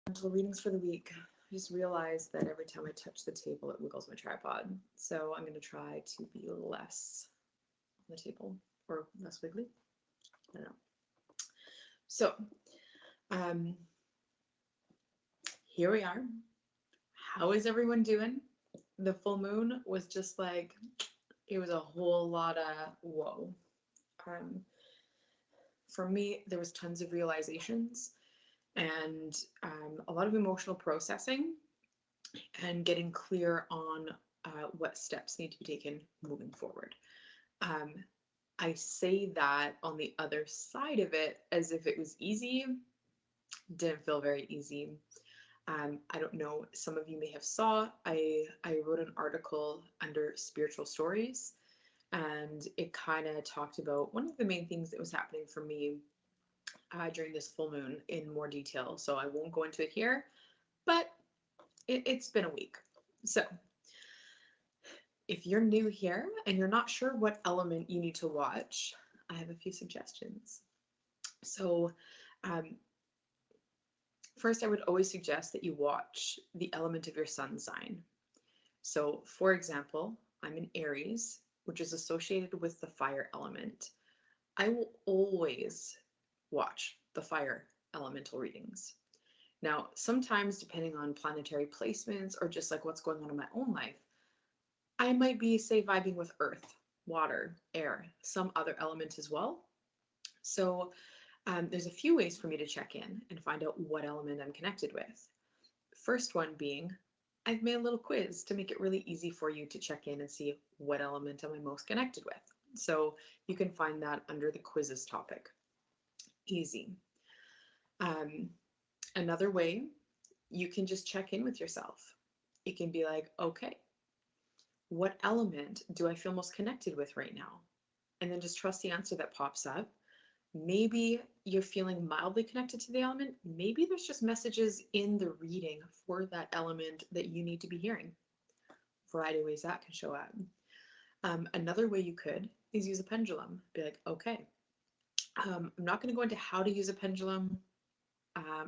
Mental readings for the week. I just realized that every time I touch the table, it wiggles my tripod. So I'm going to try to be less on the table or less wiggly. I don't know. So here we are. How is everyone doing? The full moon was just like, it was a whole lot of whoa. For me, there was tons of realizations and a lot of emotional processing and getting clear on what steps need to be taken moving forward. I say that on the other side of it as if it was easy. Didn't feel very easy. I don't know, some of you may have saw, I wrote an article under spiritual stories, and it kind of talked about one of the main things that was happening for me during this full moon in more detail. So I won't go into it here, but it's been a week. So if you're new here and you're not sure what element you need to watch, I have a few suggestions. So first, I would always suggest that you watch the element of your sun sign. So for example, I'm in Aries, which is associated with the fire element. I will always watch the fire elemental readings. Now, sometimes depending on planetary placements or just like what's going on in my own life, I might be, say, vibing with earth, water, air, some other element as well. So there's a few ways for me to check in and find out what element I'm connected with. First one being, I've made a little quiz to make it really easy for you to check in and see what element am I most connected with. So you can find that under the quizzes topic. Easy. Another way, you can just check in with yourself. It can be like, okay, what element do I feel most connected with right now? And then just trust the answer that pops up. Maybe you're feeling mildly connected to the element. Maybe there's just messages in the reading for that element that you need to be hearing. Variety of ways that can show up. Another way you could is use a pendulum. Be like, okay, I'm not going to go into how to use a pendulum.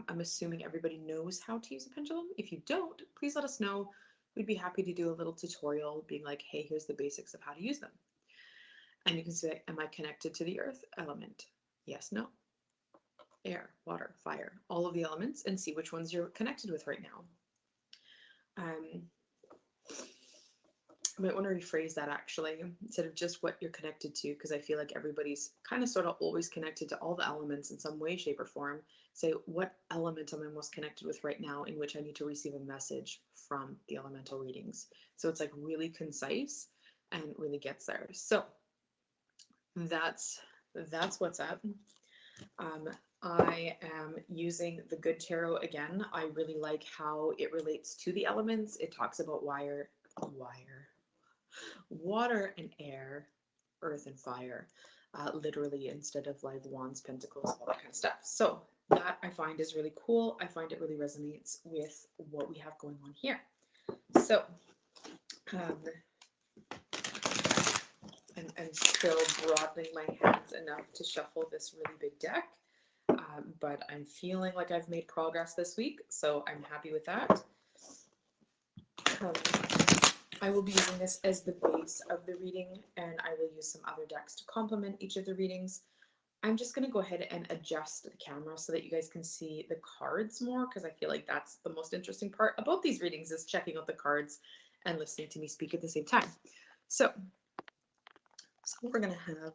I'm assuming everybody knows how to use a pendulum. If you don't, please let us know. We'd be happy to do a little tutorial being like, hey, here's the basics of how to use them. And you can say, am I connected to the earth element? Yes, no. Air, water, fire, all of the elements, and see which ones you're connected with right now. I might want to rephrase that actually, instead of just what you're connected to, because I feel like everybody's kind of sort of always connected to all the elements in some way, shape, or form. Say, what element am I most connected with right now in which I need to receive a message from the elemental readings? So it's like really concise and really gets there. So that's what's up. I am using the Good Tarot again. I really like how it relates to the elements. It talks about water and air, earth and fire, literally, instead of like wands, pentacles, all that kind of stuff. So that I find is really cool. I find it really resonates with what we have going on here. So I'm still broadening my hands enough to shuffle this really big deck, but I'm feeling like I've made progress this week, so I'm happy with that. I will be using this as the base of the reading, and I will use some other decks to complement each of the readings. I'm just going to go ahead and adjust the camera so that you guys can see the cards more, because I feel like that's the most interesting part about these readings, is checking out the cards and listening to me speak at the same time. So we're going to have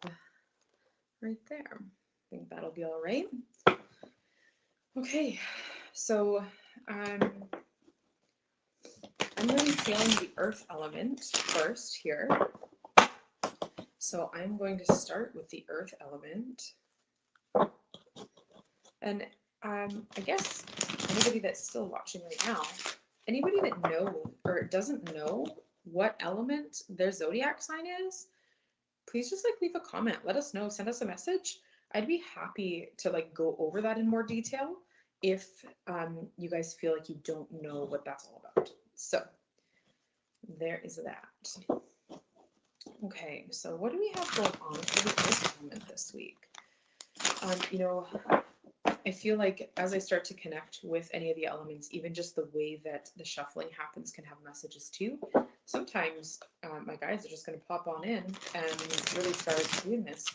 right there. I think that'll be all right. Okay, so I'm going to be feeling the earth element first here. So I'm going to start with the earth element. And I guess anybody that's still watching right now, anybody that knows or doesn't know what element their zodiac sign is, please just like leave a comment. Let us know. Send us a message. I'd be happy to like go over that in more detail if you guys feel like you don't know what that's all about. So there is that. Okay, so what do we have going on for the earth element this week? You know, I feel like as I start to connect with any of the elements, even just the way that the shuffling happens can have messages too. Sometimes my guides are just going to pop on in and really start doing this.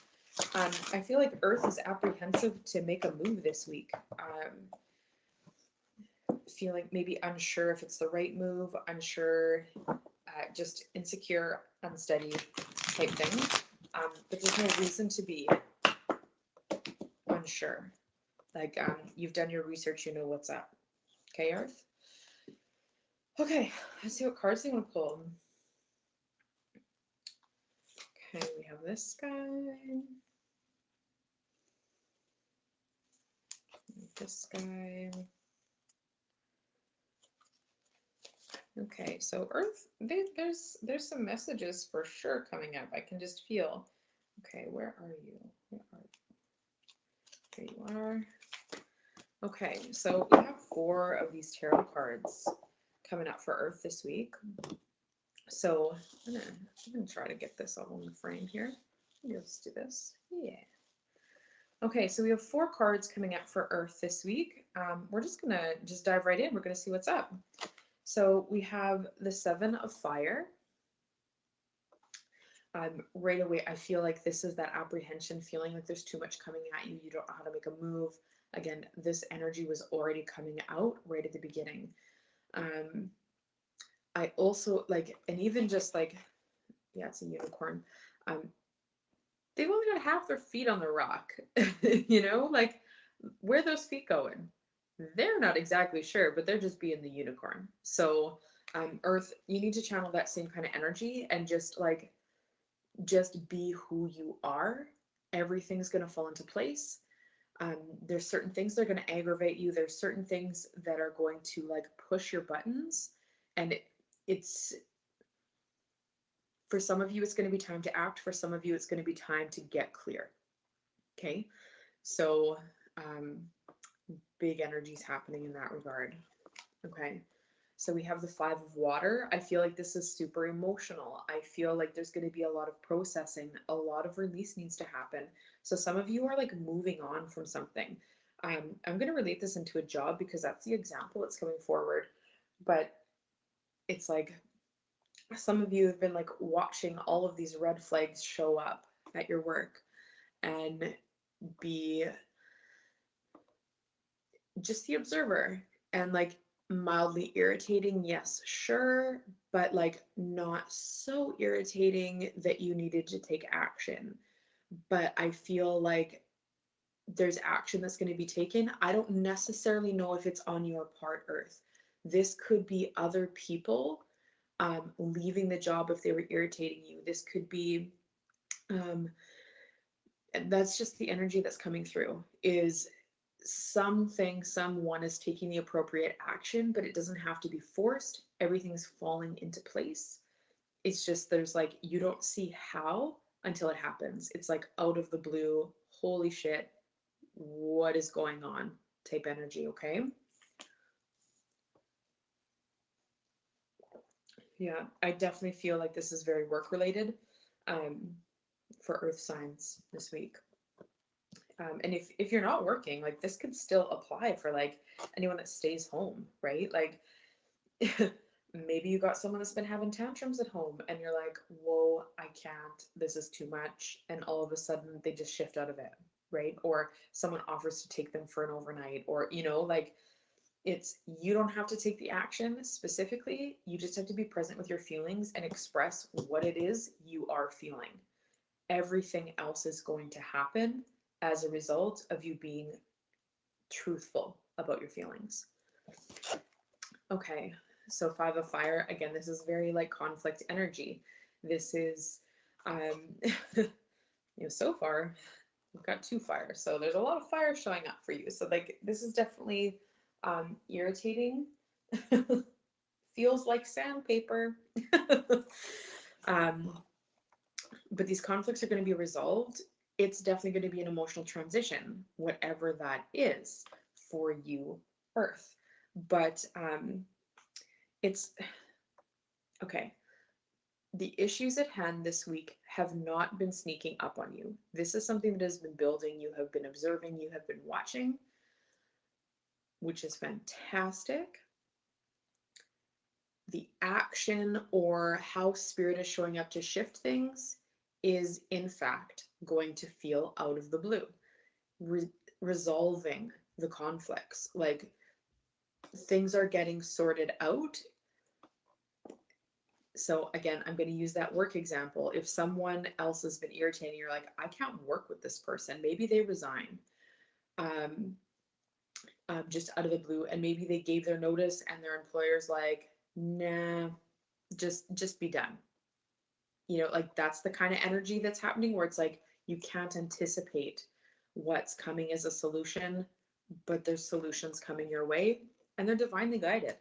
I feel like Earth is apprehensive to make a move this week. Feeling maybe unsure if it's the right move, unsure, just insecure, unsteady type thing. But there's no reason to be unsure. Like, you've done your research, you know what's up. Okay, Earth? Okay, let's see what cards they want to pull. Okay, we have this guy. This guy. Okay, so Earth, there's some messages for sure coming up. I can just feel. Okay, where are you? Where are you? There you are. Okay, so we have 4 of these tarot cards coming up for Earth this week. So I'm gonna try to get this all in the frame here. Let's do this. Yeah. Okay, so we have 4 cards coming up for Earth this week. We're just gonna dive right in. We're gonna see what's up. So we have the 7 of Fire. Right away, I feel like this is that apprehension, feeling like there's too much coming at you. You don't know how to make a move. Again, this energy was already coming out right at the beginning. I also like, and even just like, yeah, it's a unicorn. They've only got half their feet on the rock, you know, like where are those feet going? They're not exactly sure, but they're just being the unicorn. So, Earth, you need to channel that same kind of energy and just be who you are. Everything's going to fall into place. There's certain things that are going to aggravate you. There's certain things that are going to like push your buttons. And it's, for some of you, it's going to be time to act. For some of you, it's going to be time to get clear. Okay. So, big energies happening in that regard. Okay. So we have the 5 of Water. I feel like this is super emotional. I feel like there's going to be a lot of processing, a lot of release needs to happen. So some of you are like moving on from something. I'm going to relate this into a job because that's the example that's coming forward. But it's like some of you have been like watching all of these red flags show up at your work and be just the observer and like mildly irritating, yes, sure, but like not so irritating that you needed to take action. But I feel like there's action that's going to be taken. I don't necessarily know if it's on your part, Earth. This could be other people leaving the job if they were irritating you. This could be, that's just the energy that's coming through, is someone is taking the appropriate action, but it doesn't have to be forced. Everything's falling into place. It's just there's like, you don't see how until it happens. It's like out of the blue, holy shit, what is going on type energy. Okay. Yeah, I definitely feel like this is very work related for Earth signs this week. And if you're not working, like this could still apply for like anyone that stays home, right? Like maybe you got someone that's been having tantrums at home and you're like, whoa, I can't, this is too much. And all of a sudden they just shift out of it, right? Or someone offers to take them for an overnight, or, you know, like it's, you don't have to take the action specifically. You just have to be present with your feelings and express what it is you are feeling. Everything else is going to happen as a result of you being truthful about your feelings. Okay, so 5 of Fire, again, this is very like conflict energy. This is, you know, so far we've got 2 fires, so there's a lot of fire showing up for you. So like this is definitely irritating. Feels like sandpaper. But these conflicts are going to be resolved. It's definitely going to be an emotional transition, whatever that is for you, Earth. But it's okay. The issues at hand this week have not been sneaking up on you. This is something that has been building. You have been observing, you have been watching. which is fantastic. The action or how spirit is showing up to shift things is in fact going to feel out of the blue. Resolving the conflicts, like things are getting sorted out. So again, I'm going to use that work example. If someone else has been irritating, you're like, I can't work with this person. Maybe they resign just out of the blue, and maybe they gave their notice and their employer's like, nah, just be done. You know, like that's the kind of energy that's happening where it's like you can't anticipate what's coming as a solution, but there's solutions coming your way and they're divinely guided.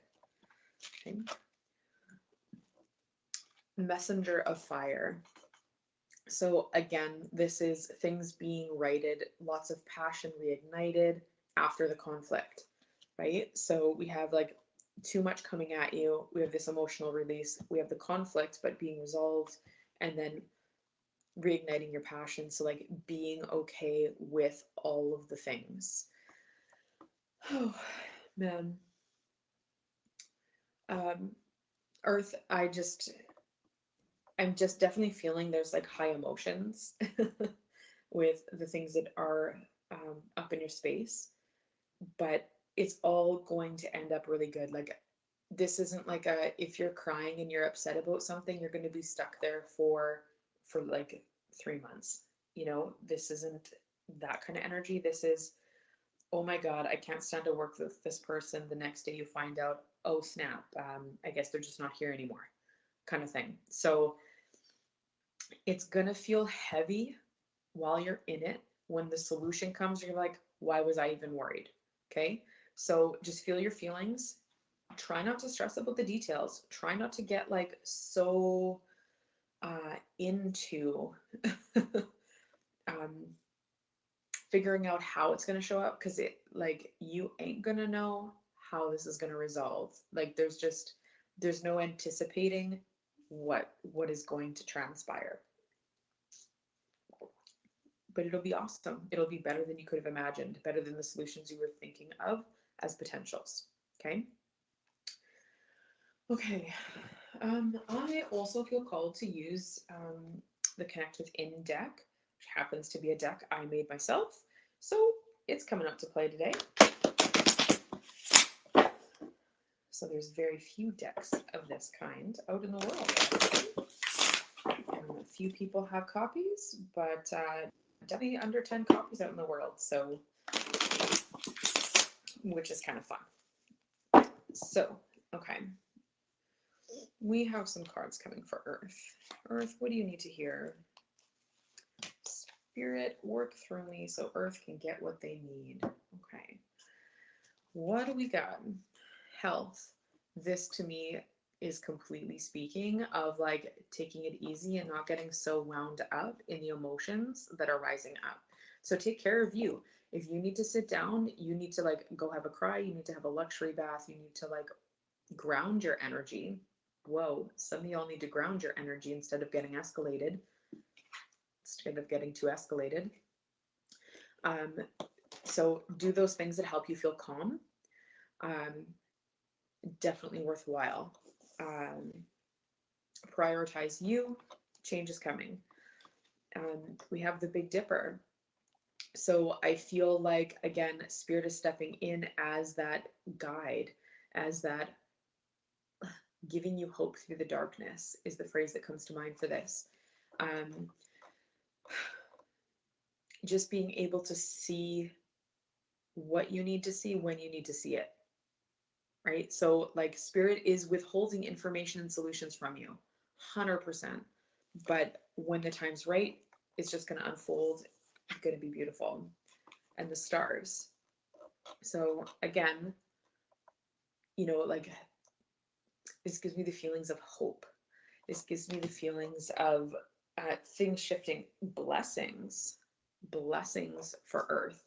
Okay. Messenger of fire. So again, this is things being righted, lots of passion reignited after the conflict, right? So we have like too much coming at you. We have this emotional release. We have the conflict, but being resolved, and then reigniting your passion. So like being okay with all of the things. Oh man. Earth, I'm just definitely feeling there's like high emotions with the things that are up in your space, but it's all going to end up really good. Like this isn't like if you're crying and you're upset about something, you're going to be stuck there for like 3 months. You know, this isn't that kind of energy. This is, oh my God, I can't stand to work with this person. The next day you find out, oh snap, I guess they're just not here anymore, kind of thing. So it's going to feel heavy while you're in it. When the solution comes, you're like, why was I even worried? Okay. So just feel your feelings. Try not to stress about the details. Try not to get like so into figuring out how it's going to show up, because it like you ain't going to know how this is going to resolve. Like there's no anticipating what is going to transpire, but it'll be awesome. It'll be better than you could have imagined, better than the solutions you were thinking of as potentials. Okay. Okay. I also feel called to use the Connect Within deck, which happens to be a deck I made myself. So it's coming up to play today. So there's very few decks of this kind out in the world. A few people have copies, but definitely under 10 copies out in the world. So, which is kind of fun. So, okay. We have some cards coming for Earth. Earth, what do you need to hear? Spirit, work through me so Earth can get what they need. Okay. What do we got? Health. This to me is completely speaking of like taking it easy and not getting so wound up in the emotions that are rising up. So take care of you. If you need to sit down, you need to like go have a cry, you need to have a luxury bath, you need to like ground your energy. Whoa, some of y'all need to ground your energy instead of getting escalated, instead of getting too escalated. So do those things that help you feel calm. Definitely worthwhile. Prioritize you. Change is coming. We have the Big Dipper. So I feel like, again, Spirit is stepping in as that guide, as that giving you hope through the darkness is the phrase that comes to mind for this. Just being able to see what you need to see when you need to see it, right? So like Spirit is withholding information and solutions from you 100%, but when the time's right, it's just going to unfold. It's going to be beautiful. And the stars. So again, you know, like this gives me the feelings of hope. This gives me the feelings of things shifting, blessings for Earth.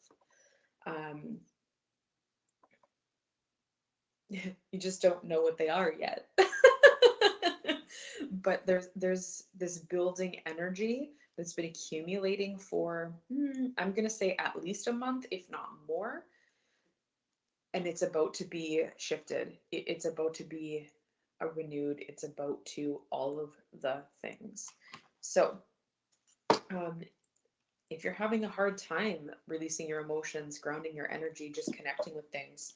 You just don't know what they are yet. But there's this building energy that's been accumulating for, I'm going to say at least a month, if not more. and it's about to be shifted. It's about to be renewed. It's about to all of the things. So, um, if you're having a hard time releasing your emotions, grounding your energy, just connecting with things,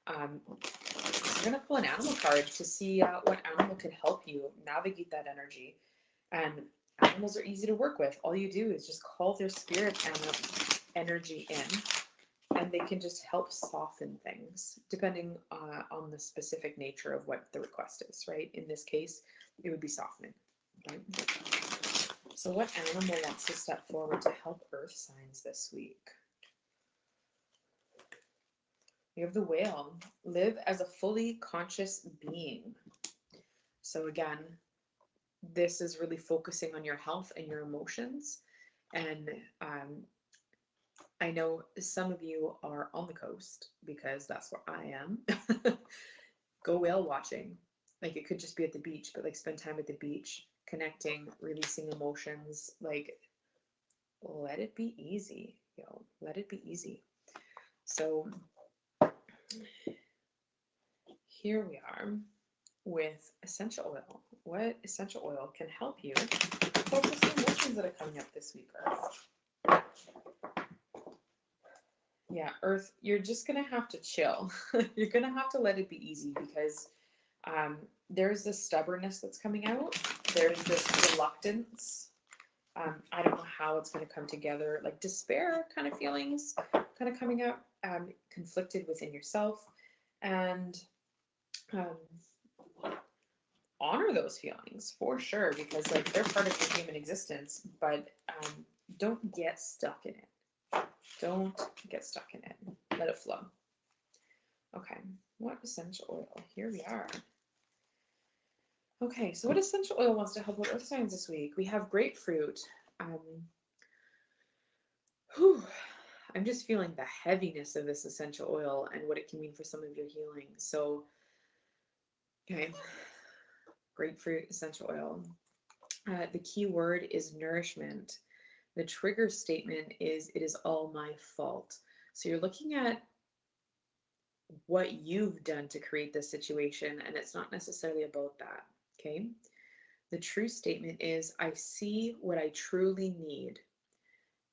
you're going to pull an animal card to see what animal can help you navigate that energy. And animals are easy to work with. All you do is just call their spirit energy in, and they can just help soften things depending on the specific nature of what the request is, right? In this case, it would be softening, right? So what animal wants to step forward to help earth signs this week? We have the whale. Live as a fully conscious being. So again, this is really focusing on your health and your emotions. And I know some of you are on the coast because that's where I am. Go whale watching. Like, it could just be at the beach, but like spend time at the beach, connecting, releasing emotions. Like, let it be easy, yo. Let it be easy. So here we are with essential oil. What essential oil can help you focus the emotions that are coming up this week, Earth? Yeah, Earth, you're just going to have to chill. You're going to have to let it be easy because there's this stubbornness that's coming out. There's this reluctance. I don't know how it's going to come together. Like despair kind of feelings kind of coming out, conflicted within yourself. And honor those feelings for sure, because like they're part of your human existence, but don't get stuck in it. Don't get stuck in it. Let it flow. Okay, what essential oil? Here we are. Okay, so what essential oil wants to help with earth signs this week? We have grapefruit. I'm just feeling the heaviness of this essential oil and what it can mean for some of your healing. So, okay, grapefruit essential oil. The key word is nourishment. The trigger statement is, it is all my fault. So you're looking at what you've done to create this situation, and it's not necessarily about that, okay? The true statement is, I see what I truly need.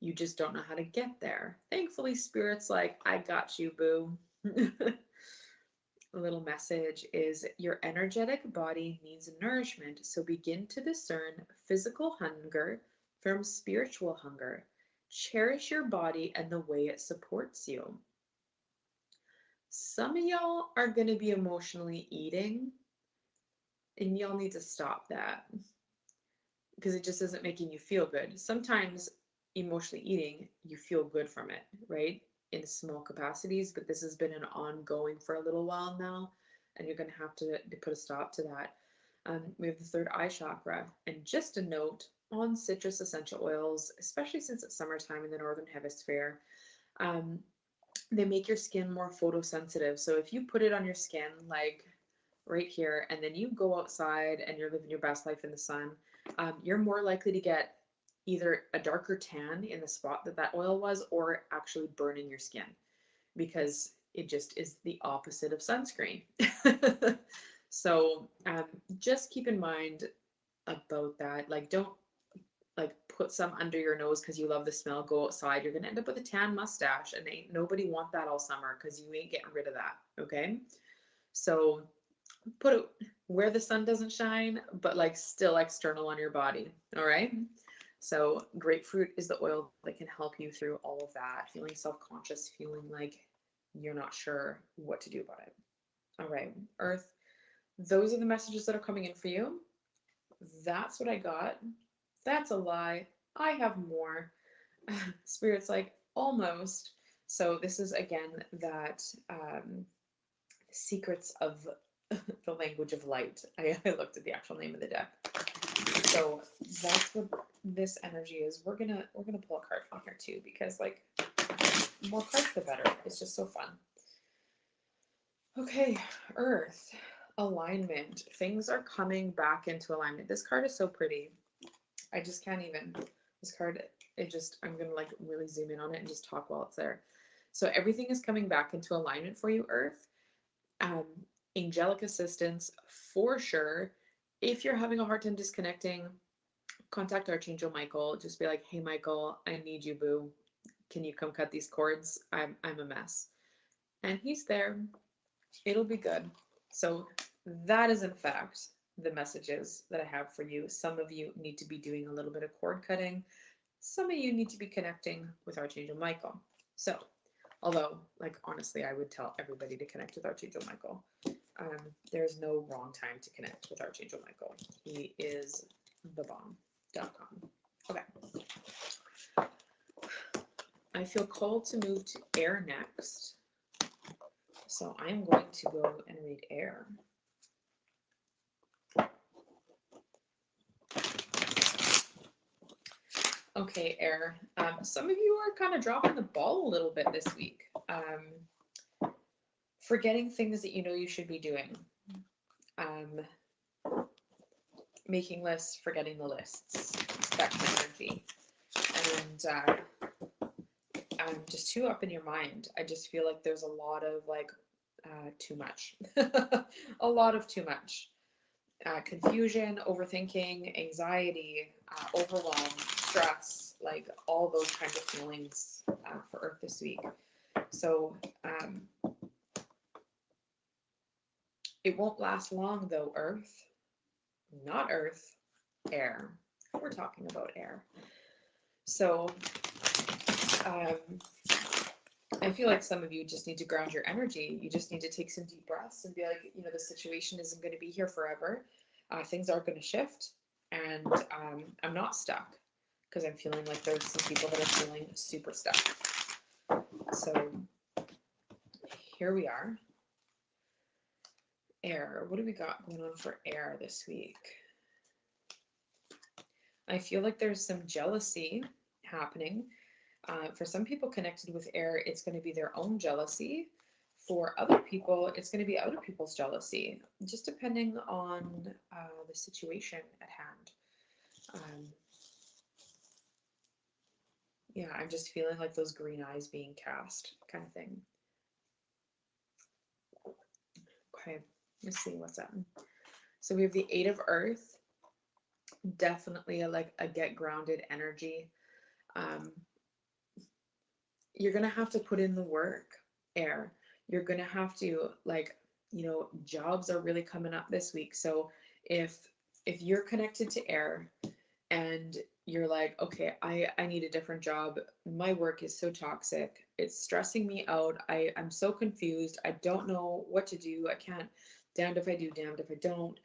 You just don't know how to get there. Thankfully, Spirit's like, I got you, boo. A little message is, your energetic body needs nourishment, so begin to discern physical hunger from spiritual hunger. Cherish your body and the way it supports you. Some of y'all are going to be emotionally eating, and y'all need to stop that because it just isn't making you feel good. Sometimes emotionally eating, you feel good from it, right? In small capacities, but this has been an ongoing for a little while now, and you're going to have to put a stop to that. We have the third eye chakra, and just a note on citrus essential oils, especially since it's summertime in the northern hemisphere, they make your skin more photosensitive. So if you put it on your skin, like right here, and then you go outside and you're living your best life in the sun, you're more likely to get either a darker tan in the spot that that oil was, or actually burning your skin, because it just is the opposite of sunscreen. So just keep in mind about that. Like, don't like put some under your nose because you love the smell. Go outside, you're gonna end up with a tan mustache, and ain't nobody want that all summer because you ain't getting rid of that. Okay, so put it where the sun doesn't shine, but like still external on your body. All right. So grapefruit is the oil that can help you through all of that, feeling self-conscious, feeling like you're not sure what to do about it. All right, Earth, those are the messages that are coming in for you. That's what I got. That's a lie. I have more. Spirit's like, almost. So this is again that secrets of the language of light. I looked at the actual name of the deck. So that's what this energy is. We're gonna pull a card from here too, because like more cards the better. It's just so fun. Okay, Earth, alignment. Things are coming back into alignment. This card is so pretty. I just can't even. This card, it just, I'm gonna like really zoom in on it and just talk while it's there. So everything is coming back into alignment for you, Earth. Um, Angelic assistance for sure. If you're having a hard time disconnecting, contact Archangel Michael. Just be like, hey, Michael, I need you, boo. Can you come cut these cords? I'm a mess. And he's there. It'll be good. So that is in fact the messages that I have for you. Some of you need to be doing a little bit of cord cutting. Some of you need to be connecting with Archangel Michael. So, although, like, honestly, I would tell everybody to connect with Archangel Michael. There's no wrong time to connect with Archangel Michael. He is the bomb.com. Okay. I feel called to move to air next. So I'm going to go and read air. Okay, air. Some of you are kind of dropping the ball a little bit this week. Forgetting things that you know you should be doing. Making lists, forgetting the lists. That kind of energy. And just too up in your mind. I just feel like there's a lot of like too much. A lot of too much. Confusion, overthinking, anxiety, overwhelm, stress, like all those kinds of feelings for Earth this week. So it won't last long though, Earth. Not Earth, air. We're talking about air. So I feel like some of you just need to ground your energy. You just need to take some deep breaths and be like, you know, the situation isn't going to be here forever. Things are going to shift, and I'm not stuck, because I'm feeling like there's some people that are feeling super stuck. So here we are. Air. What do we got going on for air this week? I feel like there's some jealousy happening. For some people connected with air, it's going to be their own jealousy. For other people, it's going to be other people's jealousy, just depending on the situation at hand. Yeah, I'm just feeling like those green eyes being cast kind of thing. Okay, let's see what's up. So we have the Eight of Earth. Definitely like a get grounded energy. You're going to have to put in the work, air. You're going to have to, like, you know, jobs are really coming up this week. So if you're connected to air and you're like, okay, I need a different job. My work is so toxic. It's stressing me out. I'm so confused. I don't know what to do. I can't, damned if I do, damned if I don't.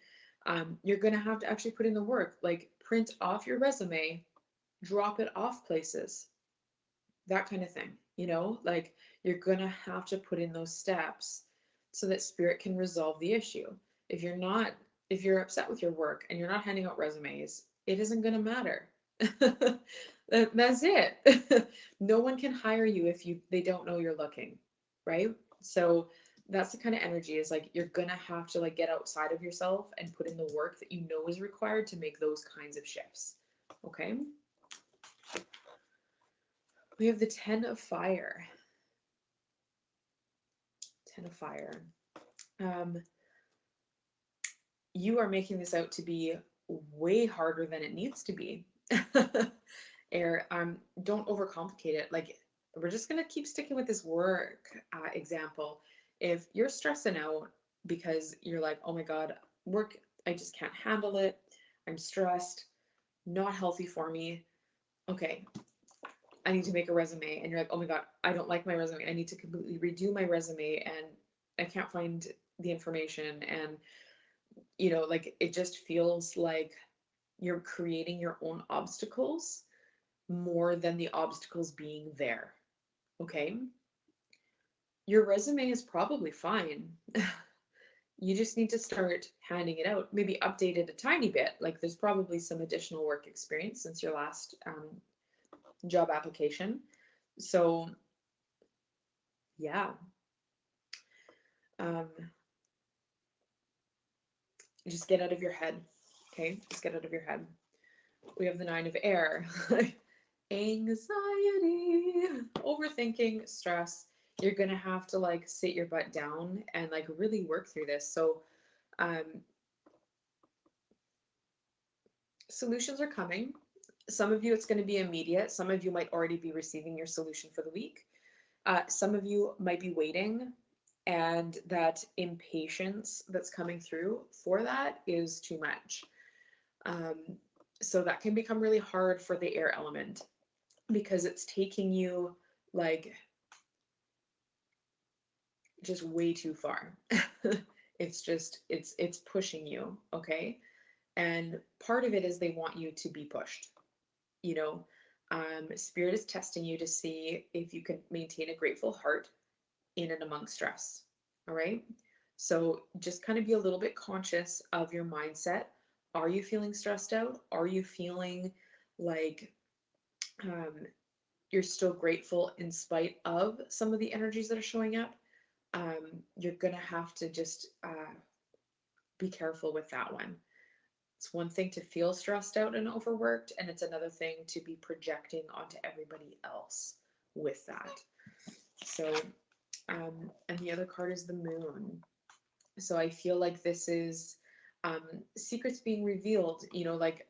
You're going to have to actually put in the work, like print off your resume, drop it off places, that kind of thing, you know, like you're going to have to put in those steps so that spirit can resolve the issue. If you're upset with your work and you're not handing out resumes, it isn't going to matter. That's it. No one can hire you if they don't know you're looking, right? So that's the kind of energy, is like you're going to have to like get outside of yourself and put in the work that you know is required to make those kinds of shifts. Okay? We have the 10 of Fire. 10 of Fire. You are making this out to be way harder than it needs to be. Air, don't overcomplicate it. Like, we're just going to keep sticking with this work example. If you're stressing out because you're like, oh my God, work, I just can't handle it. I'm stressed, not healthy for me. Okay, I need to make a resume. And you're like, oh my God, I don't like my resume. I need to completely redo my resume and I can't find the information. And, you know, like it just feels like you're creating your own obstacles more than the obstacles being there. Okay. Your resume is probably fine. You just need to start handing it out, maybe update it a tiny bit. Like there's probably some additional work experience since your last job application. So yeah. Just get out of your head. Okay, just get out of your head. We have the 9 of Air. Anxiety, overthinking, stress. you're going to have to like sit your butt down and like really work through this. So solutions are coming. Some of you, it's going to be immediate. Some of you might already be receiving your solution for the week. Some of you might be waiting, and that impatience that's coming through for that is too much. So that can become really hard for the air element because it's taking you like just way too far. it's pushing you, okay? And part of it is they want you to be pushed. You know, Spirit is testing you to see if you can maintain a grateful heart in and among stress. All right. So just kind of be a little bit conscious of your mindset. Are you feeling stressed out? Are you feeling like you're still grateful in spite of some of the energies that are showing up? You're going to have to just be careful with that one. It's one thing to feel stressed out and overworked, and it's another thing to be projecting onto everybody else with that. So, and the other card is the moon. So I feel like this is secrets being revealed, you know, like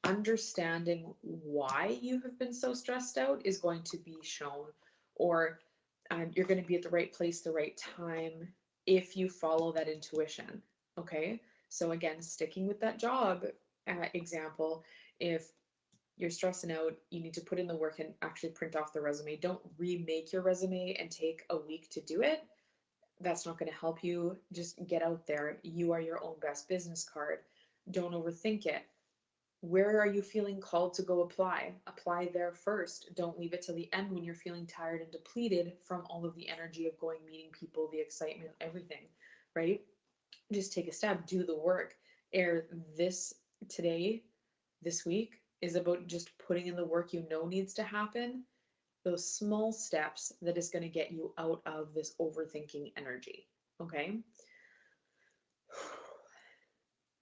understanding why you have been so stressed out is going to be shown, or you're going to be at the right place, the right time if you follow that intuition. Okay. So again, sticking with that job example, if you're stressing out, you need to put in the work and actually print off the resume. Don't remake your resume and take a week to do it. That's not going to help you. Just get out there. You are your own best business card. Don't overthink it. Where are you feeling called to go apply? Apply there first. Don't leave it till the end when you're feeling tired and depleted from all of the energy of going, meeting people, the excitement, everything, right? Just take a step, do the work. This today, this week is about just putting in the work you know needs to happen, those small steps that is going to get you out of this overthinking energy. Okay.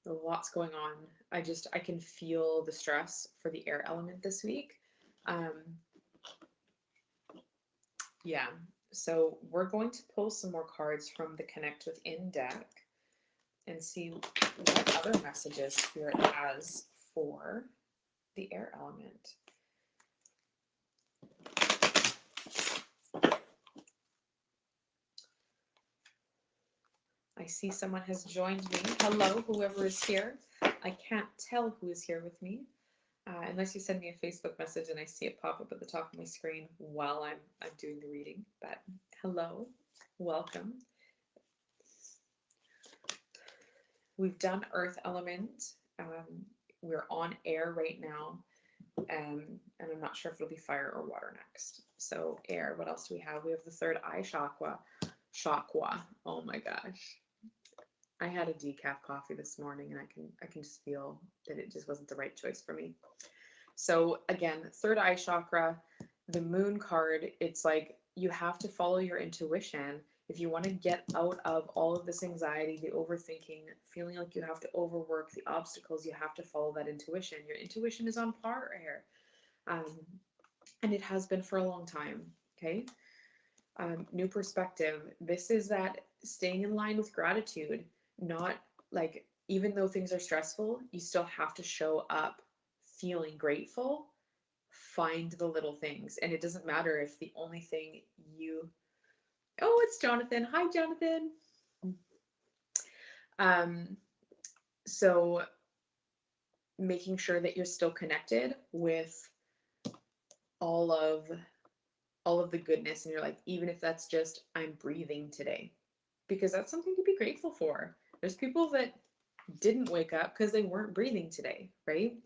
Lots going on. I can feel the stress for the air element this week. Yeah. So we're going to pull some more cards from the Connect Within deck and see what other messages Spirit has for the air element. I see someone has joined me. Hello, whoever is here. I can't tell who is here with me unless you send me a Facebook message and I see it pop up at the top of my screen while I'm doing the reading. But hello, welcome. We've done earth element. We're on air right now. And I'm not sure if it'll be fire or water next. So air, what else do we have? We have the third eye chakra. Oh my gosh. I had a decaf coffee this morning and I can just feel that it just wasn't the right choice for me. So again, third eye chakra, the moon card, it's like you have to follow your intuition. If you want to get out of all of this anxiety, the overthinking, feeling like you have to overwork, the obstacles, you have to follow that intuition. Your intuition is on par here. And it has been for a long time. Okay. New perspective. This is that staying in line with gratitude, not like, even though things are stressful, you still have to show up feeling grateful. Find the little things. And it doesn't matter if the only thing oh, it's Jonathan. Hi, Jonathan. So making sure that you're still connected with all of the goodness in your life, even if that's just, I'm breathing today, because that's something to be grateful for. There's people that didn't wake up because they weren't breathing today, right?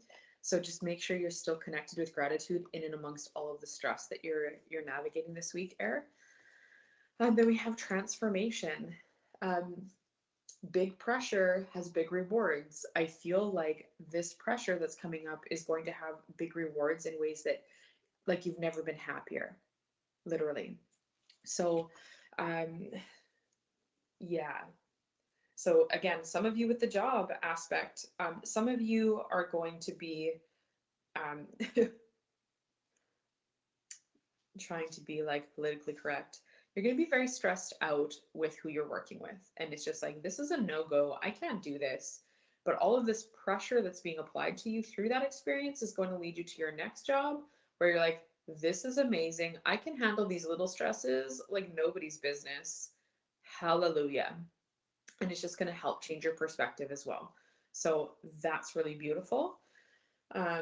So just make sure you're still connected with gratitude in and amongst all of the stress that you're navigating this week, Air. Then we have transformation. Big pressure has big rewards. I feel like this pressure that's coming up is going to have big rewards in ways that, like, you've never been happier, literally. So, yeah. So again, some of you with the job aspect, some of you are going to be trying to be like politically correct. You're going to be very stressed out with who you're working with. And it's just like, this is a no-go. I can't do this. But all of this pressure that's being applied to you through that experience is going to lead you to your next job where you're like, this is amazing. I can handle these little stresses like nobody's business. Hallelujah. And it's just going to help change your perspective as well. So that's really beautiful. Okay.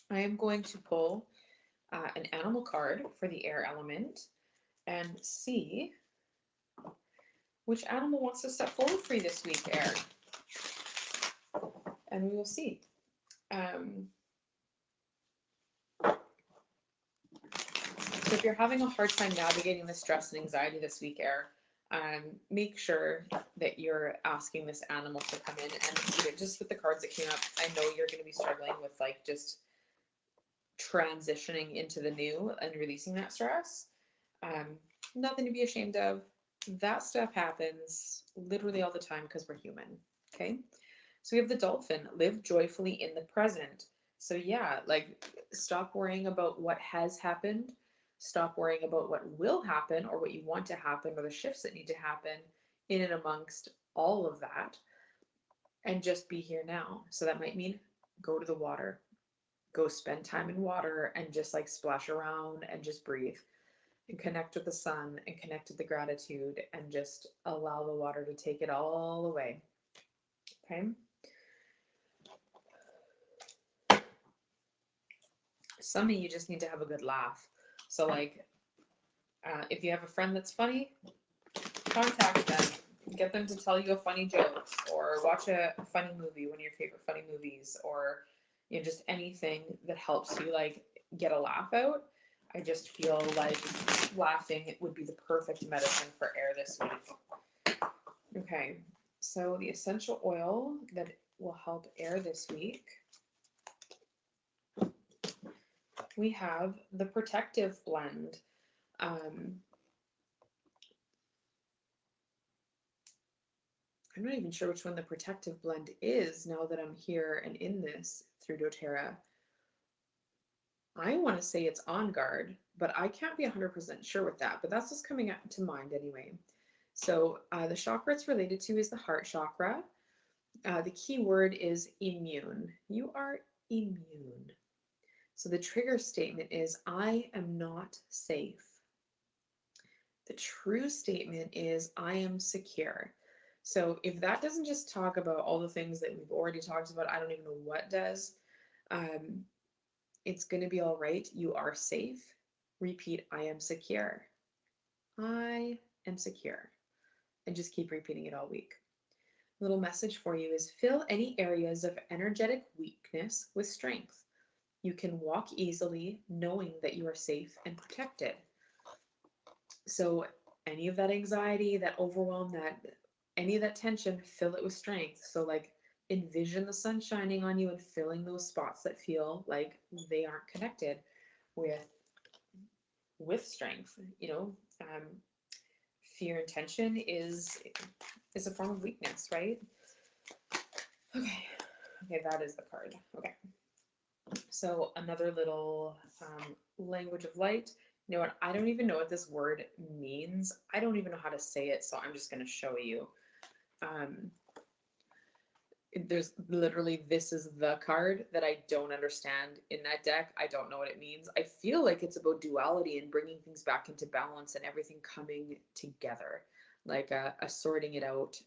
I am going to pull an animal card for the air element and see which animal wants to step forward for you this week, air. And we will see. So if you're having a hard time navigating the stress and anxiety this week, air, make sure that you're asking this animal to come in. And just with the cards that came up, I know you're going to be struggling with like just transitioning into the new and releasing that stress. Nothing to be ashamed of. That stuff happens literally all the time because we're human. Okay. So we have the dolphin, live joyfully in the present. So yeah, like stop worrying about what has happened. Stop worrying about what will happen or what you want to happen or the shifts that need to happen in and amongst all of that. And just be here now. So that might mean go to the water, go spend time in water and just like splash around and just breathe and connect with the sun and connect with the gratitude and just allow the water to take it all away. Okay. Some of you just need to have a good laugh. So like, if you have a friend that's funny, contact them. Get them to tell you a funny joke or watch a funny movie, one of your favorite funny movies, or just anything that helps you like get a laugh out. I just feel like laughing would be the perfect medicine for air this week. Okay, so the essential oil that will help air this week, we have the protective blend. I'm not even sure which one the protective blend is now that I'm here and in this through doTERRA. I want to say it's On Guard, but I can't be 100% sure with that, but that's what's coming to mind anyway. So the chakra it's related to is the heart chakra. The key word is immune. You are immune. So the trigger statement is, I am not safe. The true statement is, I am secure. So if that doesn't just talk about all the things that we've already talked about, I don't even know what does. It's going to be all right. You are safe. Repeat, I am secure. I am secure. And just keep repeating it all week. A little message for you is fill any areas of energetic weakness with strength. You can walk easily knowing that you are safe and protected. So any of that anxiety, that overwhelm, any of that tension, fill it with strength. So like envision the sun shining on you and filling those spots that feel like they aren't connected with strength. Fear and tension is a form of weakness, right? Okay, that is the card. Okay, so another little language of light. You know what? I don't even know what this word means. I don't even know how to say it, so I'm just going to show you. There's literally, this is the card that I don't understand in that deck. I don't know what it means. I feel like it's about duality and bringing things back into balance and everything coming together, like a sorting it out.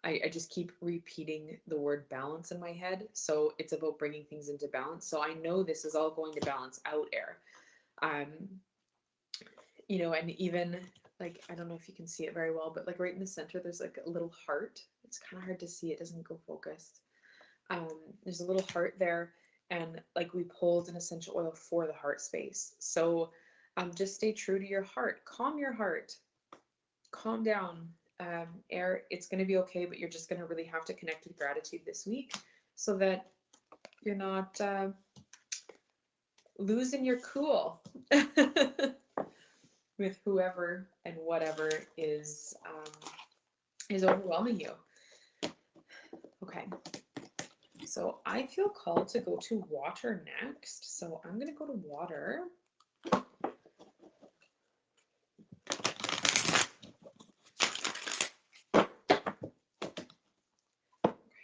I just keep repeating the word balance in my head. So it's about bringing things into balance. So I know this is all going to balance out air. And even like, I don't know if you can see it very well, but like right in the center, there's like a little heart. It's kind of hard to see. It doesn't go focused. There's a little heart there. And like we pulled an essential oil for the heart space. So just stay true to your heart. Calm your heart. Calm down. Air, it's going to be okay, but you're just going to really have to connect with gratitude this week so that you're not losing your cool with whoever and whatever is overwhelming you. Okay, So I feel called to go to water next. So I'm going to go to water.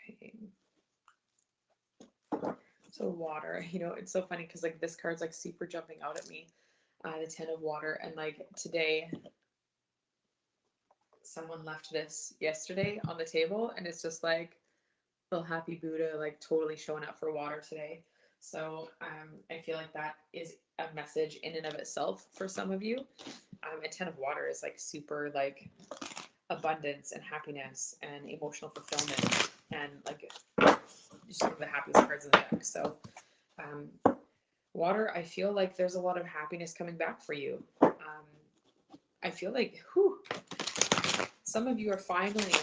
Okay. So water, it's so funny because like this card's like super jumping out at me. The 10 of water. And like today, someone left this yesterday on the table and it's just like little happy Buddha, like totally showing up for water today. So I feel like that is a message in and of itself for some of you. A 10 of water is like super like abundance and happiness and emotional fulfillment and like just one of the happiest cards in the deck. So water, I feel like there's a lot of happiness coming back for you. I feel like some of you are finally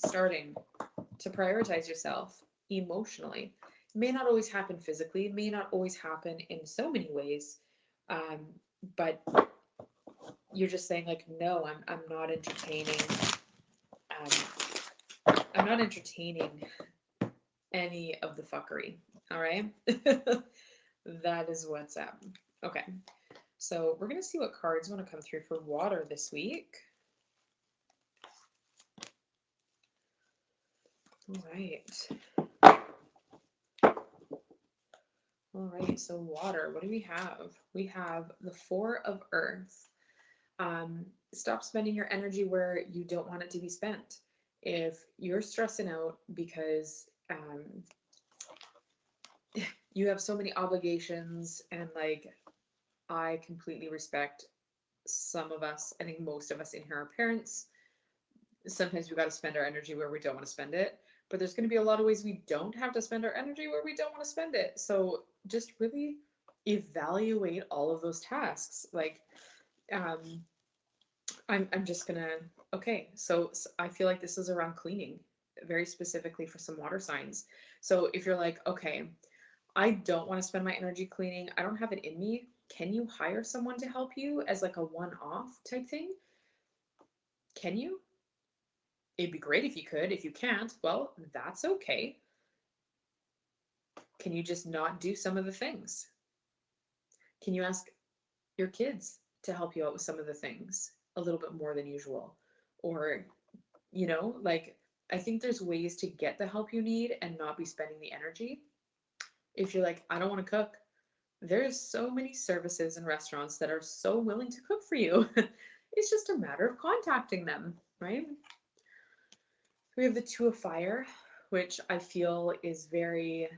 starting to prioritize yourself emotionally. It may not always happen physically, it may not always happen in so many ways, but you're just saying like, no, I'm not entertaining. I'm not entertaining any of the fuckery. All right. That is what's up. Okay. So we're going to see what cards want to come through for water this week. All right. All right. So water, what do we have? We have the 4 of Earth. Stop spending your energy where you don't want it to be spent. If you're stressing out because you have so many obligations and like, I completely respect some of us, I think most of us in here are parents. Sometimes we got to spend our energy where we don't want to spend it, but there's going to be a lot of ways we don't have to spend our energy where we don't want to spend it. So just really evaluate all of those tasks. Like, I'm just gonna, okay, so I feel like this is around cleaning, very specifically for some water signs. So if you're like, okay, I don't want to spend my energy cleaning, I don't have it in me, can you hire someone to help you as like a one-off type thing? Can you? It'd be great if you could. If you can't, well, that's okay. Can you just not do some of the things? Can you ask your kids to help you out with some of the things a little bit more than usual? Or, like, I think there's ways to get the help you need and not be spending the energy. If you're like, I don't want to cook, there's so many services and restaurants that are so willing to cook for you. It's just a matter of contacting them, right? We have the 2 of Fire, which I feel is very,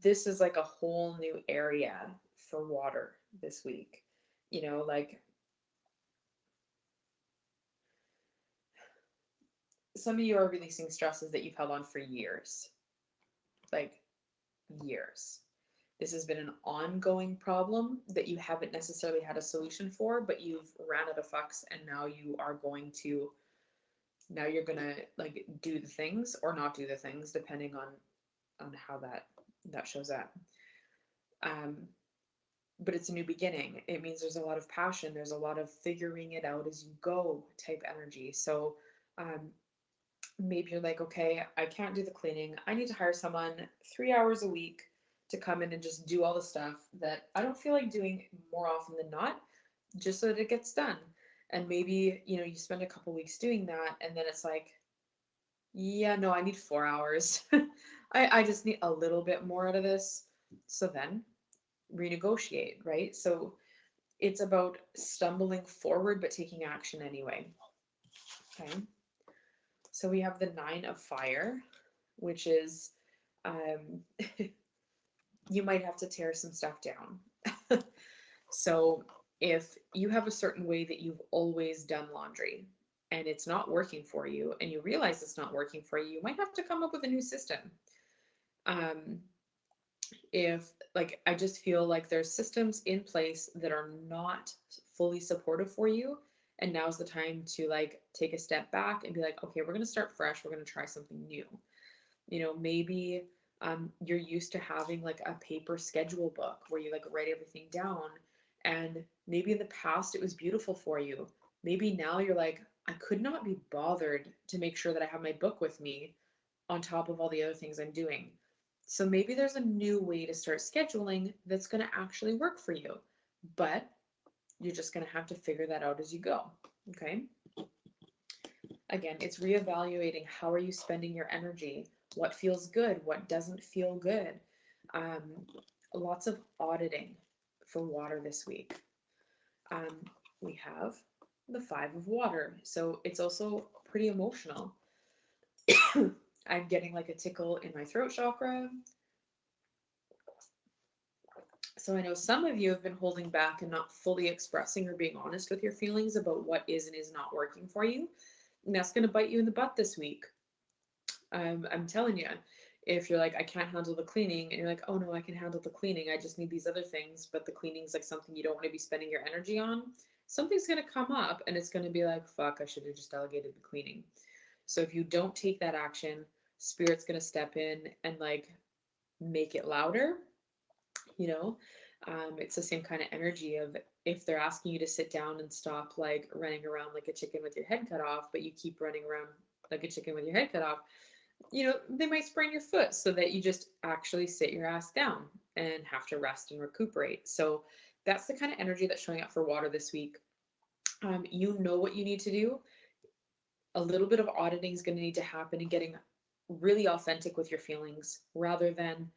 this is like a whole new area for water this week. Like some of you are releasing stresses that you've held on for years, like years. This has been an ongoing problem that you haven't necessarily had a solution for, but you've ran out of fucks and now you're gonna like do the things or not do the things depending on how that shows up. But it's a new beginning. It means there's a lot of passion, there's a lot of figuring it out as you go type energy. So maybe you're like, okay, I can't do the cleaning, I need to hire someone 3 hours a week to come in and just do all the stuff that I don't feel like doing more often than not, just so that it gets done. And maybe you spend a couple weeks doing that and then it's like, yeah, no, I need 4 hours. I just need a little bit more out of this. So then renegotiate, right? So it's about stumbling forward but taking action anyway. Okay. So we have the 9 of Fire, which is you might have to tear some stuff down. So if you have a certain way that you've always done laundry and it's not working for you and you realize it's not working for you, you might have to come up with a new system. If like I just feel like there's systems in place that are not fully supportive for you, and now's the time to like take a step back and be like, okay, we're going to start fresh, we're going to try something new. Maybe you're used to having like a paper schedule book where you like write everything down, and maybe in the past it was beautiful for you. Maybe now you're like, I could not be bothered to make sure that I have my book with me on top of all the other things I'm doing. So maybe there's a new way to start scheduling that's going to actually work for you, but you're just going to have to figure that out as you go. Okay. Again, it's reevaluating how are you spending your energy? What feels good? What doesn't feel good? Um, Lots of auditing for water this week. We have the 5 of water. So it's also pretty emotional. I'm getting like a tickle in my throat chakra. So I know some of you have been holding back and not fully expressing or being honest with your feelings about what is and is not working for you. And that's going to bite you in the butt this week. I'm telling you, if you're like, I can't handle the cleaning, and you're like, oh no, I can handle the cleaning, I just need these other things, but the cleaning's like something you don't want to be spending your energy on, something's going to come up and it's going to be like, fuck, I should have just delegated the cleaning. So if you don't take that action, spirit's going to step in and like make it louder, you know. It's the same kind of energy of if they're asking you to sit down and stop like running around like a chicken with your head cut off, but you keep running around like a chicken with your head cut off, you know, they might sprain your foot, so that you just actually sit your ass down and have to rest and recuperate. So that's the kind of energy that's showing up for water this week. You know what you need to do. A little bit of auditing is going to need to happen and getting really authentic with your feelings rather than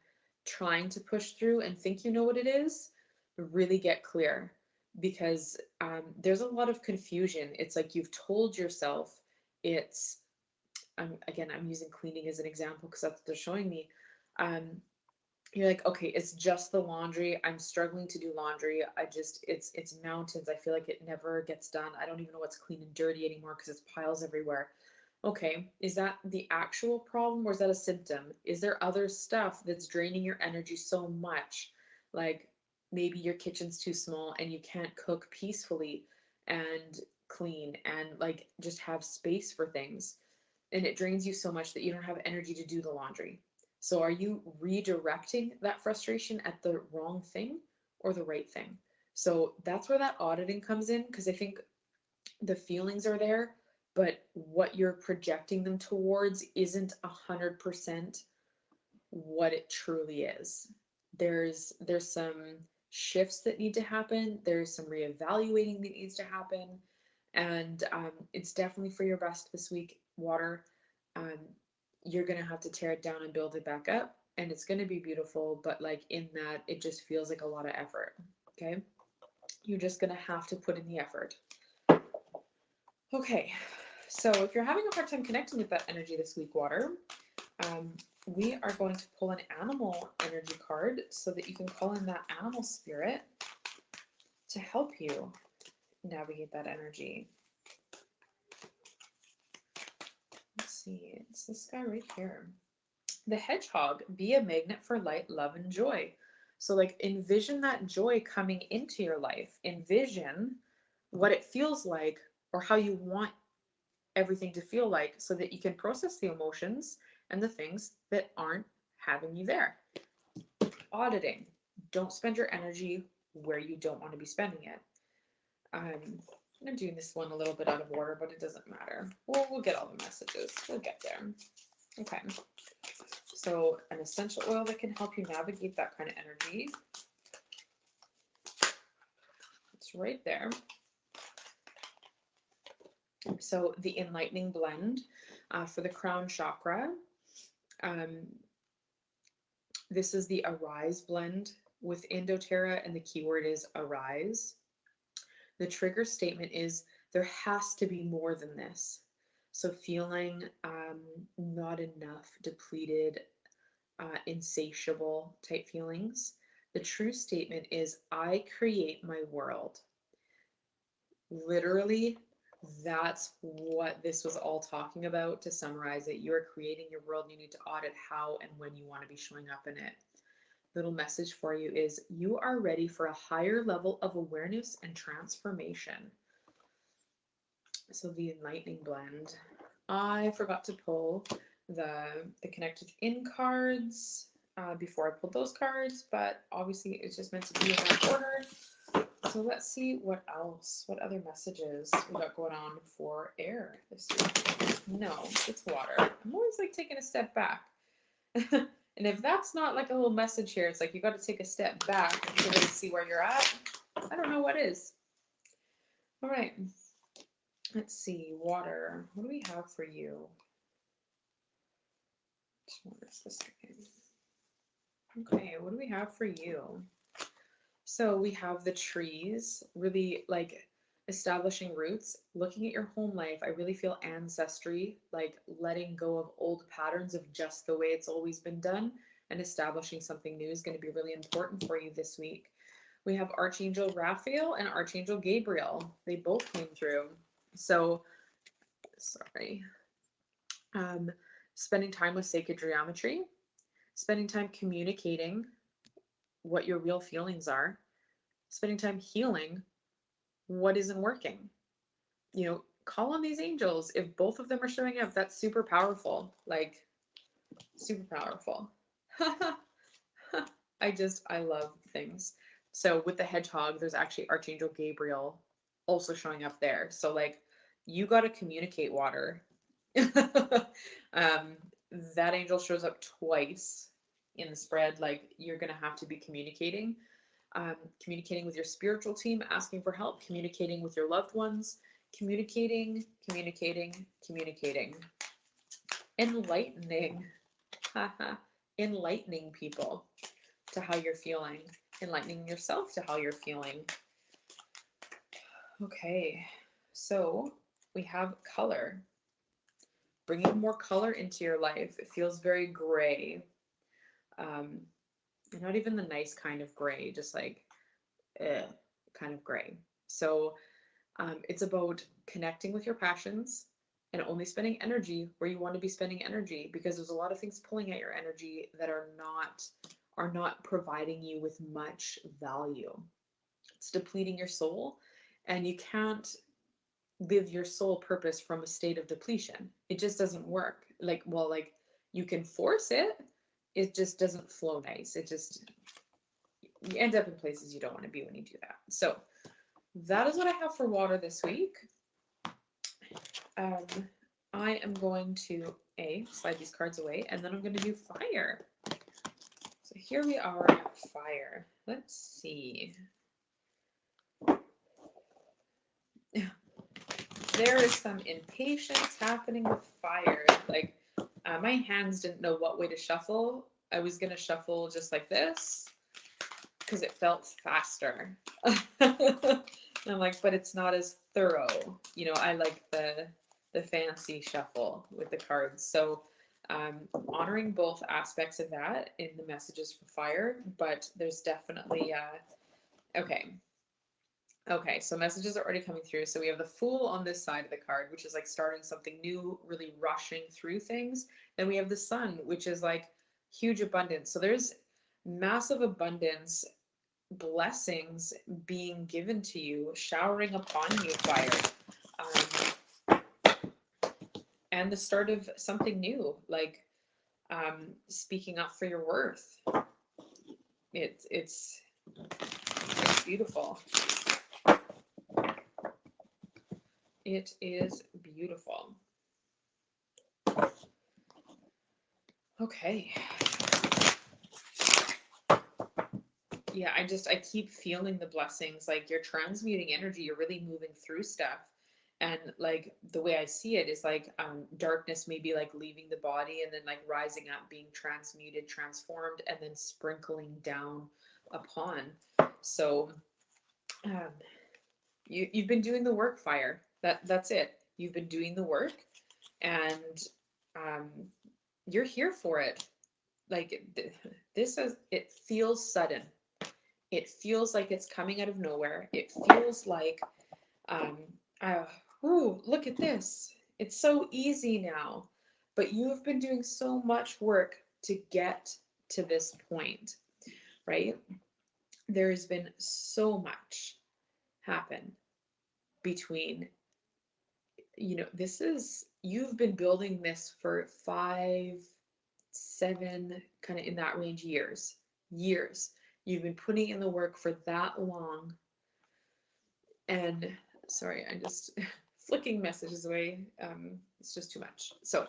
trying to push through and think you know what it is. Really get clear, because there's a lot of confusion. It's like you've told yourself it's again, I'm using cleaning as an example because that's what they're showing me. You're like, okay, it's just the laundry. I'm struggling to do laundry. It's mountains. I feel like it never gets done. I don't even know what's clean and dirty anymore because it's piles everywhere. Okay, is that the actual problem or is that a symptom? Is there other stuff that's draining your energy so much? Like maybe your kitchen's too small and you can't cook peacefully and clean and like just have space for things. And it drains you so much that you don't have energy to do the laundry. So are you redirecting that frustration at the wrong thing or the right thing? So that's where that auditing comes in, because I think the feelings are there, but what you're projecting them towards isn't 100% what it truly is. There's some shifts that need to happen. There's some reevaluating that needs to happen, and it's definitely for your best this week, water. Um, you're gonna have to tear it down and build it back up, and it's gonna be beautiful. But like in that, it just feels like a lot of effort. Okay, you're just gonna have to put in the effort. Okay, so if you're having a hard time connecting with that energy this week, water, we are going to pull an animal energy card so that you can call in that animal spirit to help you navigate that energy. Let's see, it's this guy right here. The hedgehog, be a magnet for light, love, and joy. So like envision that joy coming into your life. Envision what it feels like or how you want everything to feel like so that you can process the emotions and the things that aren't having you there. Auditing. Don't spend your energy where you don't want to be spending it. I'm doing this one a little bit out of order, but it doesn't matter. We'll get all the messages. We'll get there. Okay. So an essential oil that can help you navigate that kind of energy. It's right there. So the enlightening blend for the crown chakra. This is the Arise blend with doTERRA, and the keyword is arise. The trigger statement is there has to be more than this. So feeling not enough, depleted, insatiable type feelings. The true statement is I create my world. Literally, that's what this was all talking about. To summarize it, you are creating your world. You need to audit how and when you want to be showing up in it. Little message for you is you are ready for a higher level of awareness and transformation. So the enlightening blend. I forgot to pull the connected in cards before I pulled those cards, but obviously it's just meant to be in that order. So let's see what else, what other messages we got going on for air this week. No, it's water. I'm always like taking a step back. And if that's not like a little message here, it's like you got to take a step back to really see where you're at. I don't know what is. All right. Let's see. Water. What do we have for you? What is this again? Okay. What do we have for you? So we have the trees, really like establishing roots, looking at your home life. I really feel ancestry, like letting go of old patterns of just the way it's always been done and establishing something new is going to be really important for you this week. We have Archangel Raphael and Archangel Gabriel. They both came through. So, sorry. Spending time with sacred geometry, spending time communicating what your real feelings are, spending time healing what isn't working. You know, call on these angels. If both of them are showing up, that's super powerful. Like, super powerful. I love things. So with the hedgehog, there's actually Archangel Gabriel also showing up there. So like, you got to communicate, water. That angel shows up twice in the spread. Like, you're going to have to be communicating. Communicating with your spiritual team, asking for help, communicating with your loved ones, communicating, enlightening, enlightening people to how you're feeling, enlightening yourself to how you're feeling. Okay, so we have color, bringing more color into your life. It feels very gray, not even the nice kind of gray, just like kind of gray. So it's about connecting with your passions and only spending energy where you want to be spending energy, because there's a lot of things pulling at your energy that are not providing you with much value. It's depleting your soul, and you can't live your soul purpose from a state of depletion. It just doesn't work. Like, well, like you can force it, it just doesn't flow nice. It just, you end up in places you don't want to be when you do that. So that is what I have for water this week. I am going to slide these cards away, and then I'm going to do fire. So here we are at fire. Let's see. There is some impatience happening with fire. Like, my hands didn't know what way to shuffle. I was going to shuffle just like this because it felt faster. And I'm like, but it's not as thorough. You know, I like the fancy shuffle with the cards. So honoring both aspects of that in the messages for fire, but there's definitely okay, so messages are already coming through. So we have the Fool on this side of the card, which is like starting something new, really rushing through things. Then we have the Sun, which is like huge abundance. So there's massive abundance, blessings being given to you, showering upon you, fire. And the start of something new, like speaking up for your worth. It's beautiful. It is beautiful. Okay. Yeah, I keep feeling the blessings. Like, you're transmuting energy, you're really moving through stuff. And like the way I see it is like darkness maybe like leaving the body and then like rising up, being transmuted, transformed, and then sprinkling down upon. So you've been doing the work, fire. That's it. You've been doing the work, and you're here for it. Like, it feels sudden. It feels like it's coming out of nowhere. It feels like, ooh, look at this. It's so easy now. But you have been doing so much work to get to this point, right? There has been so much happen between, you've been building this for 5, 7, kind of in that range, years. You've been putting in the work for that long. And sorry, I'm just flicking messages away. It's just too much. So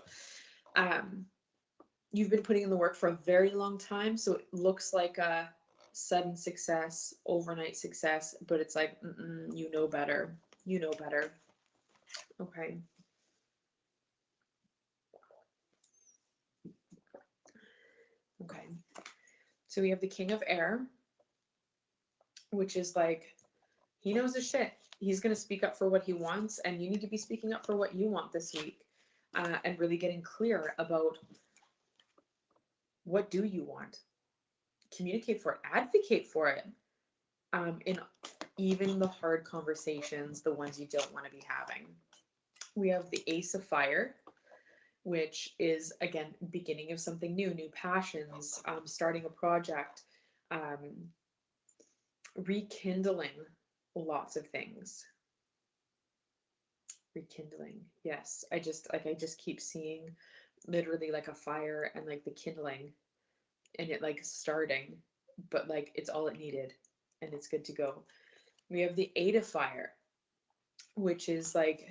you've been putting in the work for a very long time. So it looks like a sudden success, overnight success, but it's like, you know better. You know better. Okay. Okay. So we have the King of Air, which is like, he knows his shit. He's going to speak up for what he wants, and you need to be speaking up for what you want this week, and really getting clear about what do you want. Communicate for it, advocate for it, in even the hard conversations, the ones you don't want to be having. We have the Ace of Fire, which is, again, beginning of something new, new passions, starting a project, rekindling lots of things. Rekindling. Yes. I just keep seeing literally like a fire and like the kindling and it like starting, but like it's all it needed and it's good to go. We have the Eight of Fire, which is like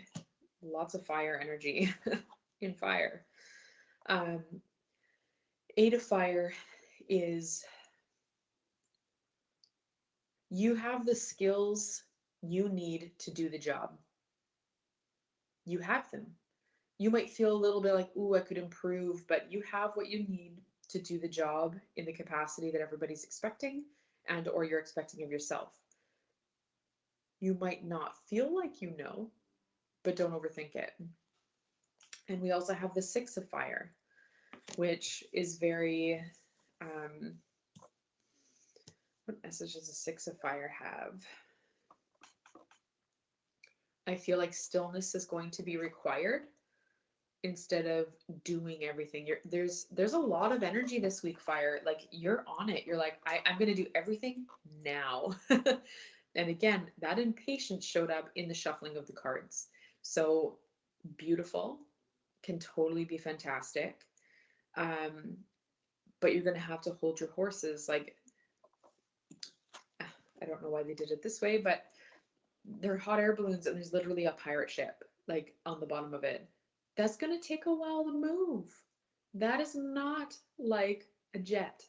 lots of fire energy in fire. Um, Eight of Fire is you have the skills you need to do the job. You have them. You might feel a little bit like, ooh, I could improve, but you have what you need to do the job in the capacity that everybody's expecting and or you're expecting of yourself. You might not feel like you know, but don't overthink it. And we also have the Six of Fire, which is very, what message does the Six of Fire have? I feel like stillness is going to be required instead of doing everything. There's a lot of energy this week, Fire. Like you're on it. You're like, I'm gonna do everything now. And again, that impatience showed up in the shuffling of the cards. So beautiful, can totally be fantastic. But you're gonna have to hold your horses. Like, I don't know why they did it this way, but they're hot air balloons and there's literally a pirate ship like on the bottom of it. That's going to take a while to move. That is not like a jet.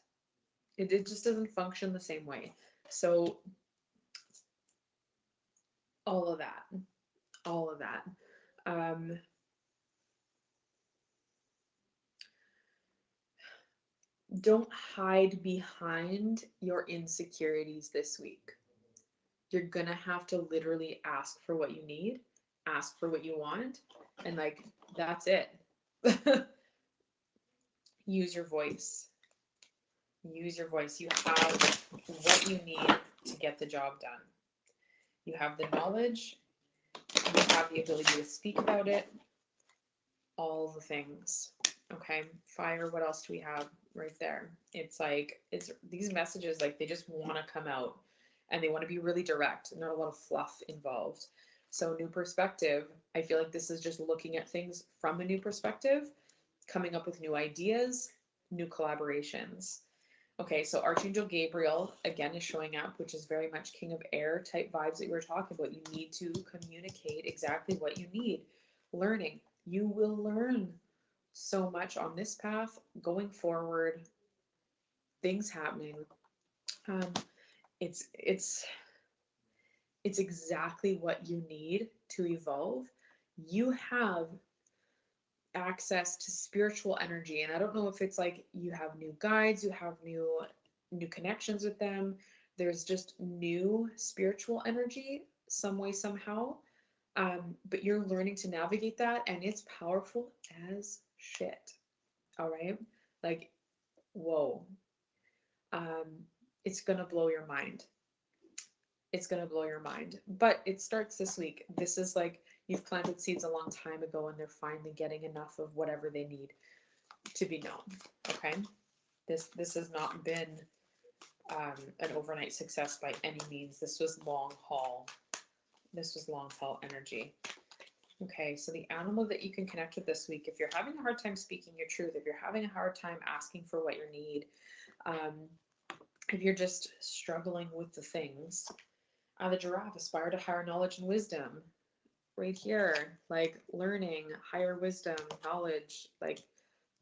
It just doesn't function the same way. So all of that, all of that. Don't hide behind your insecurities this week. You're going to have to literally ask for what you need, ask for what you want, and like, that's it. Use your voice. Use your voice. You have what you need to get the job done. You have the knowledge. You have the ability to speak about it. All the things. Okay. Fire. What else do we have right there? It's like, it's these messages, like they just want to come out and they want to be really direct and not a lot of fluff involved. So new perspective. I feel like this is just looking at things from a new perspective, coming up with new ideas, new collaborations. Okay, so Archangel Gabriel again is showing up, which is very much King of Air type vibes that we were talking about. You need to communicate exactly what you need. Learning. You will learn so much on this path going forward. Things happening. Um, it's exactly what you need to evolve. You have access to spiritual energy, and I don't know if it's like you have new guides, you have new connections with them. There's just new spiritual energy some way somehow, but you're learning to navigate that and it's powerful as shit. All right, like, whoa. um it's gonna blow your mind. It's going to blow your mind. But it starts this week. This is like you've planted seeds a long time ago and they're finally getting enough of whatever they need to be known. Okay? This has not been an overnight success by any means. This was long haul. This was long haul energy. Okay, so the animal that you can connect with this week, if you're having a hard time speaking your truth, if you're having a hard time asking for what you need, if you're just struggling with the things, The giraffe, aspire to higher knowledge and wisdom. Right here, like learning, higher wisdom, knowledge, like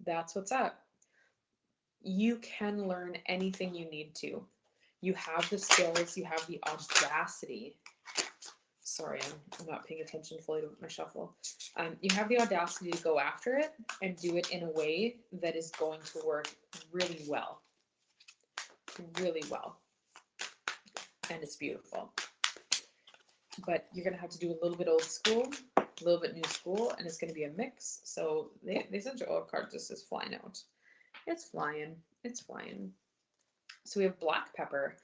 that's what's up. You can learn anything you need to. You have the skills, you have the audacity. Sorry, I'm not paying attention fully to my shuffle. You have the audacity to go after it and do it in a way that is going to work really well. Really well. And it's beautiful. But you're going to have to do a little bit old school, a little bit new school, and it's going to be a mix. So the essential oil card just is flying out. It's flying. It's flying. So we have black pepper.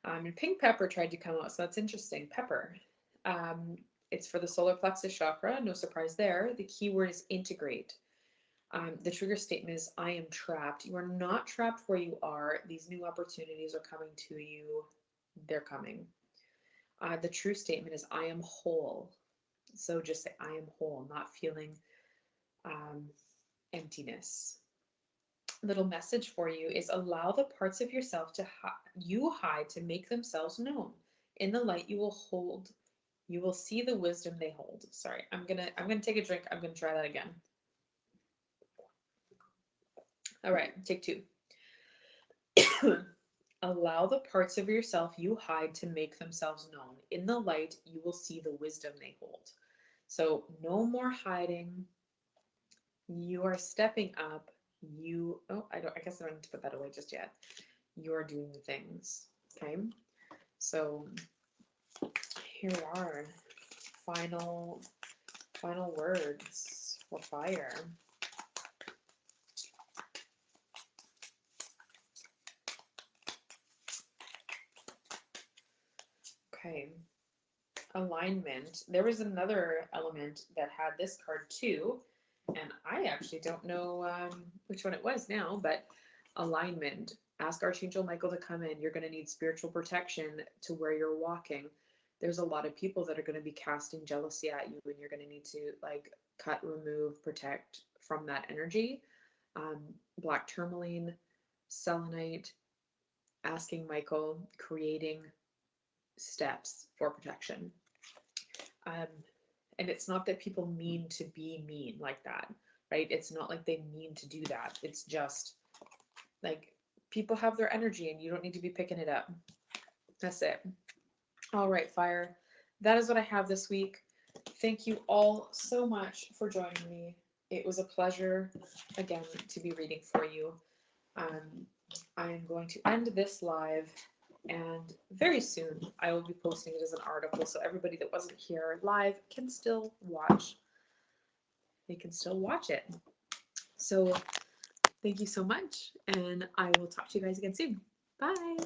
And pink pepper tried to come out, so that's interesting. Pepper. It's for the solar plexus chakra. No surprise there. The key word is integrate. The trigger statement is, I am trapped. You are not trapped where you are. These new opportunities are coming to you. They're coming. The true statement is, I am whole. So just say, I am whole, not feeling emptiness. Little message for you is, allow the parts of yourself you hide to make themselves known. In the light you will hold. You will see the wisdom they hold. Sorry, I'm gonna take a drink. I'm gonna try that again. All right, take two. Allow the parts of yourself you hide to make themselves known. In the light, you will see the wisdom they hold. So no more hiding. You are stepping up. I guess I don't need to put that away just yet. You are doing the things. Okay. So here we are. Final words for fire. Okay. Alignment. There was another element that had this card too, and I actually don't know which one it was now, but alignment. Ask Archangel Michael to come in. You're going to need spiritual protection to where you're walking. There's a lot of people that are going to be casting jealousy at you, and you're going to need to like cut, remove, protect from that energy. Black tourmaline, selenite, asking Michael, creating steps for protection. And it's not that people mean to be mean like that, right? It's not like they mean to do that. It's just like people have their energy and you don't need to be picking it up. That's it. All right, fire. That is what I have this week. Thank you all so much for joining me. It was a pleasure, again, to be reading for you. I am going to end this live, and very soon I will be posting it as an article, so everybody that wasn't here live can still watch. They can still watch it. So thank you so much, and I will talk to you guys again soon. Bye.